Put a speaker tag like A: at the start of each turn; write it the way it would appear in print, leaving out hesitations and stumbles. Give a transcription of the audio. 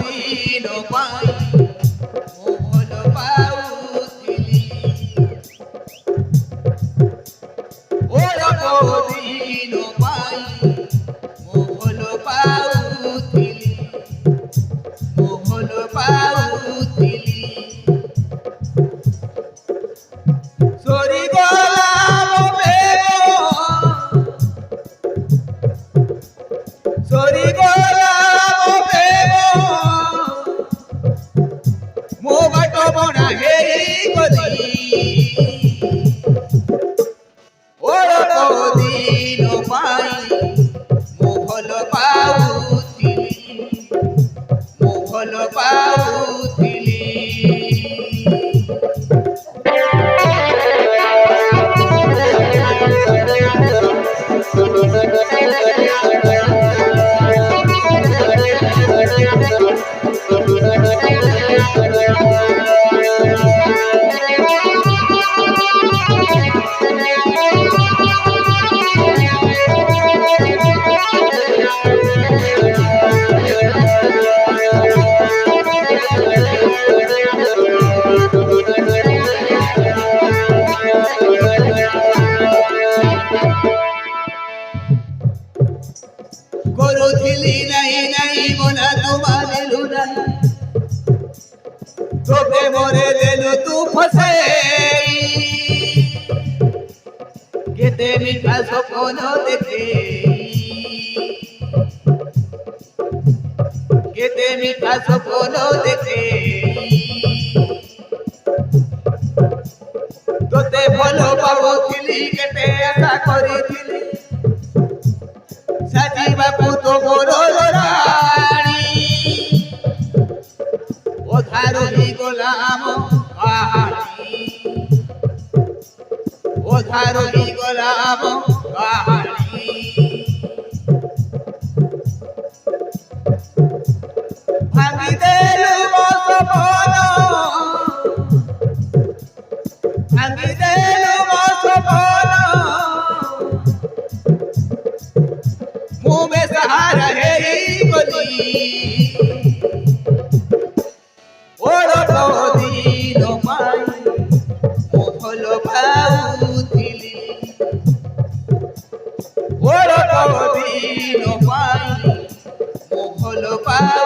A: দিন পাই মো ଭଲ ପାଉଥିଲି ଅଳପ ଦିନ ପାଇ ମো ଭଲ ପାଉଥିଲି ମো ଭଲ ପାଉଥିଲି ସରିଗଲା ମୋ ପ୍ରେମ ସରିଗଲା ମୋ ପ୍ରେମ ମୋ ବାଟ ବଣା ହେଇଗଲି ଅଳପ ଦିନ ପାଇ ମୁଁ ଭଲ ପାଉଥିଲି ମୁଁ ଭଲ ପାଉଥିଲି କରୁଥିଲି ନାହିଁ ନାହିଁ ମନା ତୁ ମାନିଲୁ ନାହିଁ ତୋ ପ୍ରେମରେ ଦେଲୁ ତୁ ଫସେଇ କେତେ ମିଠା ସପନ ଦେଖେଇ କେତେ ମିଠା ସପନ ଦେଖେଇ ତୋତେ ଭଲ ପାଉଥିଲି କେତେ ଆଶା କରିଥିଲି ସାଜିବାକୁ ତୋ ମୋର ରାଣୀ ଅଧାରୁ ହେଇଗଲା ଆମ କାହାଣୀ ଅଧାରୁ ହେଇଗଲା ଆମ କାହାଣୀ ଭାଙ୍ଗିଦେଲୁ ମୋ ସପନ ଭାଙ୍ଗିଦେଲୁ ମୋ ସପନ ମୁଁ ବେସହାରା ହେଇଗଲି ଅଳପ ଦିନ ପାଇ ମୁଁ ଭଲ ପାଉଥିଲି ଅଳପ ଦିନ ପାଇ ମୁଁ ଭଲ ପାଉ